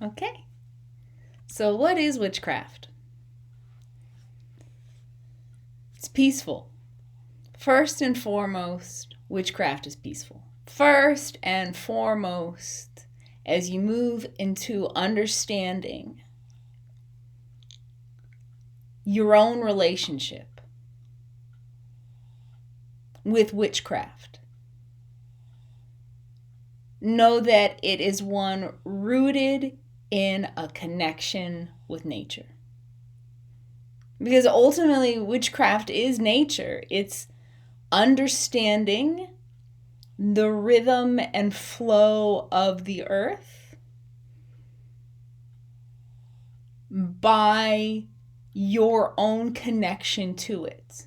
Okay. So, what is witchcraft? It's peaceful. First and foremost, witchcraft is peaceful. First and foremost, as you move into understanding your own relationship with witchcraft, know that it is one rooted in a connection with nature. Because ultimately, witchcraft is nature. It's understanding the rhythm and flow of the earth by your own connection to it.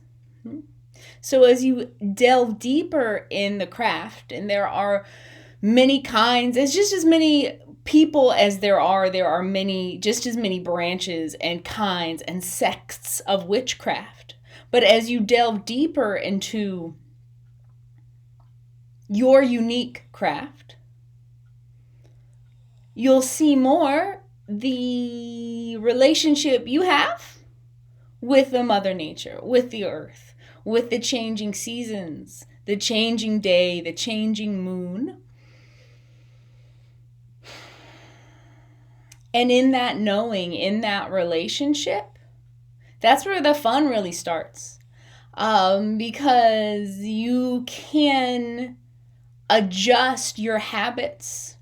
So as you delve deeper in the craft, and there are many kinds, it's just as many people as there are many, just as many branches and kinds and sects of witchcraft. But as you delve deeper into your unique craft, you'll see more the relationship you have with the Mother Nature, with the earth, with the changing seasons, the changing day, the changing moon. And in that knowing, in that relationship, that's where the fun really starts. Because you can adjust your habits,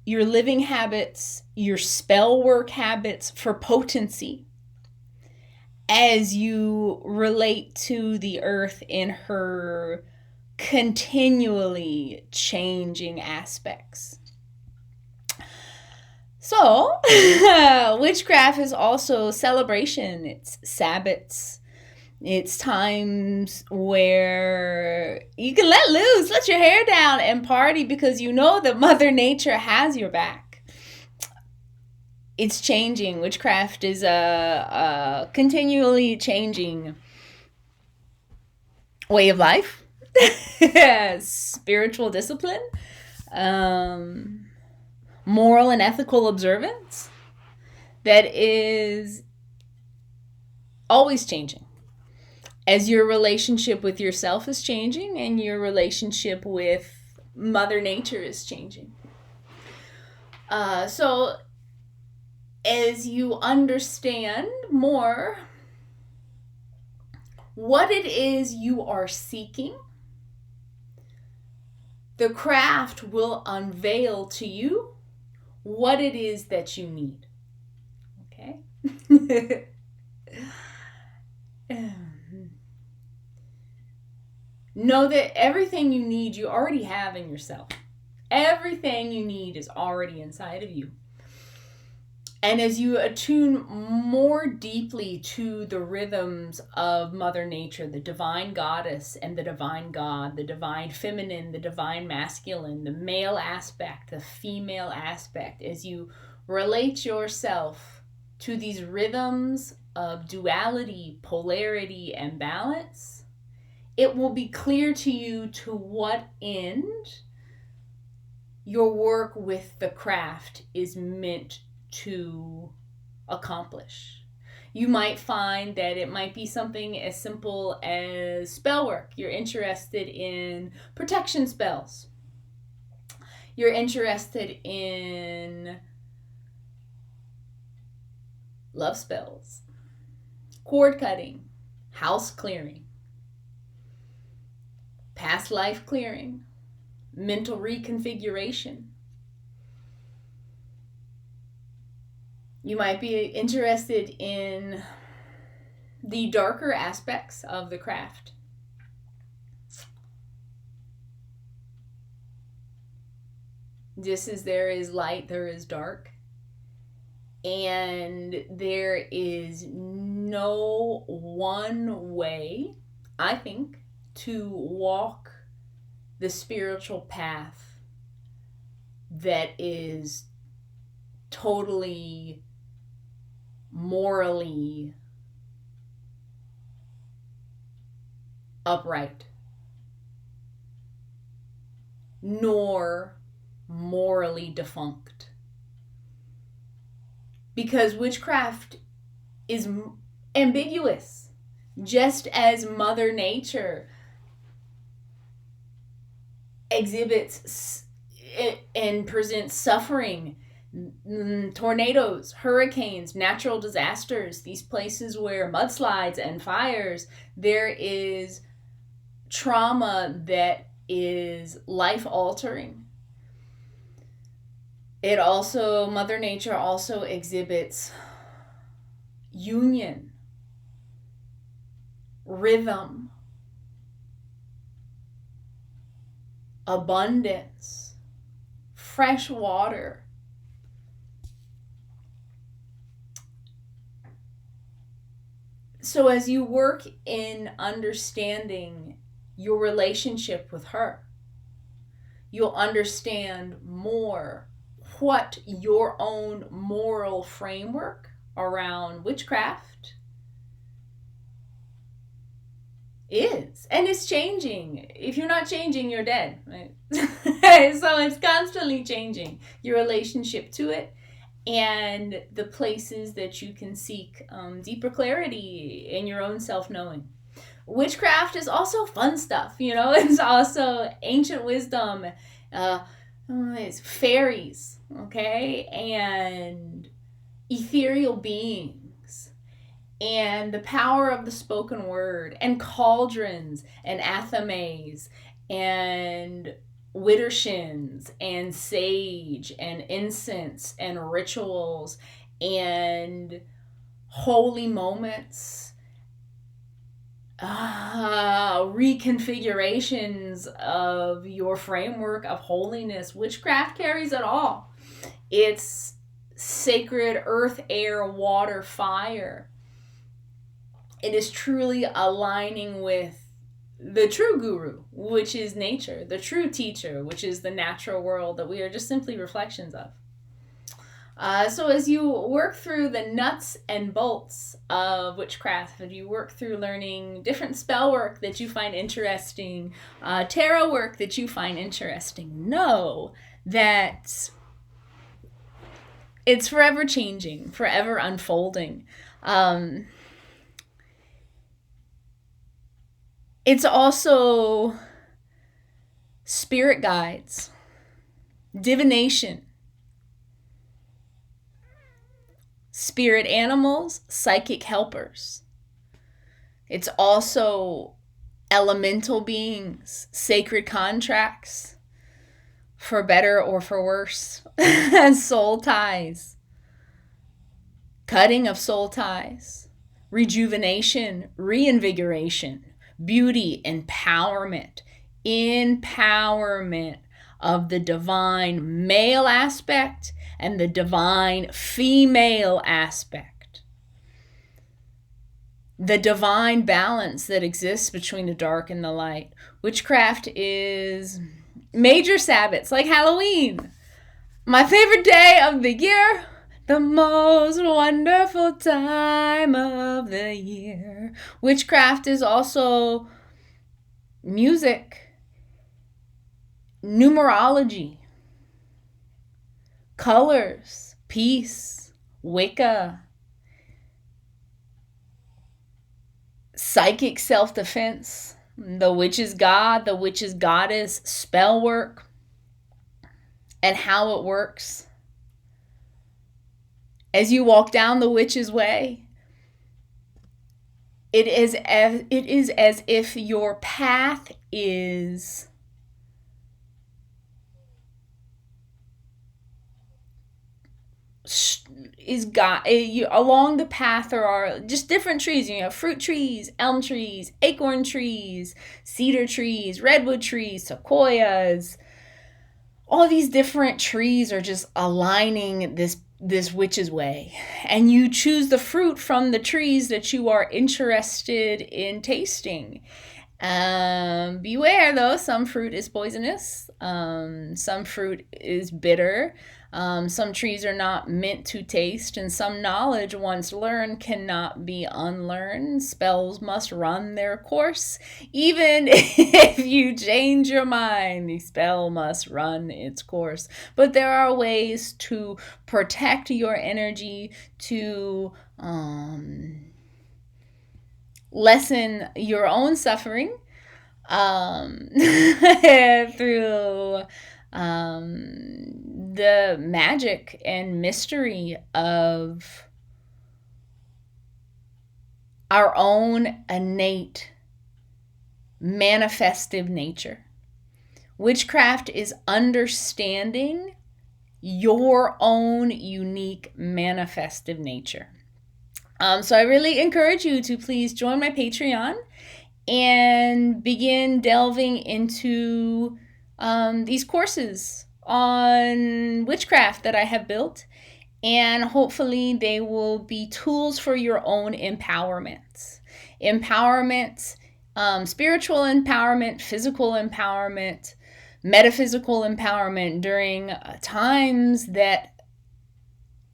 your living habits, your spell work habits for potency as you relate to the earth in her continually changing aspects. So, witchcraft is also celebration. It's Sabbats. It's times where you can let loose, let your hair down, and party because you know that Mother Nature has your back. It's changing. Witchcraft is a continually changing way of life, spiritual discipline, moral and ethical observance that is always changing as your relationship with yourself is changing and your relationship with Mother Nature is changing. So as you understand more what it is you are seeking, the craft will unveil to you what it is that you need. Okay? Know that everything you need, you already have in yourself. Everything you need is already inside of you. And as you attune more deeply to the rhythms of Mother Nature, the divine goddess and the divine god, the divine feminine, the divine masculine, the male aspect, the female aspect, as you relate yourself to these rhythms of duality, polarity, and balance, it will be clear to you to what end your work with the craft is meant to accomplish. You might find that it might be something as simple as spell work. You're interested in protection spells. You're interested in love spells, cord cutting, house clearing, past life clearing, mental reconfiguration. You might be interested in the darker aspects of the craft. Just as there is light, there is dark. And there is no one way, I think, to walk the spiritual path that is totally morally upright, nor morally defunct. because witchcraft is ambiguous, just as Mother Nature exhibits and presents suffering, tornadoes, hurricanes, natural disasters, these places where mudslides and fires, there is trauma that is life altering. Mother Nature also exhibits union, rhythm, abundance, fresh water. So as you work in understanding your relationship with her, you'll understand more what your own moral framework around witchcraft is. And it's changing. If you're not changing, you're dead. Right? So it's constantly changing your relationship to it and the places that you can seek deeper clarity in your own self-knowing. Witchcraft is also fun stuff, it's also ancient wisdom, it's fairies, okay, and ethereal beings, and the power of the spoken word, and cauldrons, and athames, and widdershins, and sage, and incense, and rituals, and holy moments, reconfigurations of your framework of holiness. Witchcraft carries it all. It's sacred earth, air, water, fire. It is truly aligning with the true guru, which is nature, the true teacher, which is the natural world that we are just simply reflections of. So as you work through the nuts and bolts of witchcraft, as you work through learning different spell work that you find interesting, tarot work that you find interesting, know that it's forever changing, forever unfolding. It's also spirit guides, divination, spirit animals, psychic helpers. It's also elemental beings, sacred contracts, for better or for worse, soul ties, cutting of soul ties, rejuvenation, reinvigoration, beauty, empowerment of the divine male aspect and the divine female aspect. The divine balance that exists between the dark and the light. Witchcraft is major Sabbats, like Halloween. My favorite day of the year, the most wonderful time of the year. Witchcraft is also music, numerology, colors, peace, Wicca, psychic self-defense, the witch's god, the witch's goddess, spell work, and how it works. As you walk down the witch's way, it is as if your path is along the path. There are just different trees. You have fruit trees, elm trees, acorn trees, cedar trees, redwood trees, sequoias. All these different trees are just aligning this witch's way, and you choose the fruit from the trees that you are interested in tasting. Beware though, some fruit is poisonous, some fruit is bitter, Some trees are not meant to taste, and some knowledge once learned cannot be unlearned. Spells must run their course. Even if you change your mind, the spell must run its course. But there are ways to protect your energy, to lessen your own suffering through the magic and mystery of our own innate manifestive nature. Witchcraft is understanding your own unique manifestive nature. So I really encourage you to please join my Patreon and begin delving into these courses on witchcraft that I have built, and hopefully they will be tools for your own empowerment. Spiritual empowerment, physical empowerment, metaphysical empowerment during times that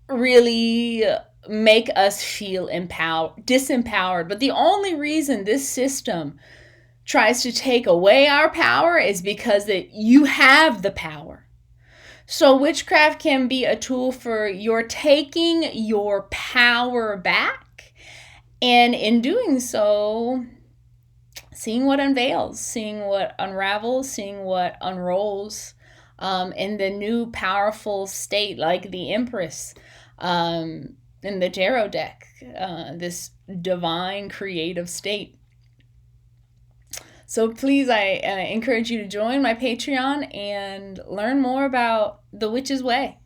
really make us feel disempowered. But the only reason this system tries to take away our power is because that you have the power. So witchcraft can be a tool for your taking your power back, and in doing so, seeing what unveils, seeing what unravels, seeing what unrolls in the new powerful state, like the Empress in the tarot deck, this divine creative state. So please, I encourage you to join my Patreon and learn more about the witch's way.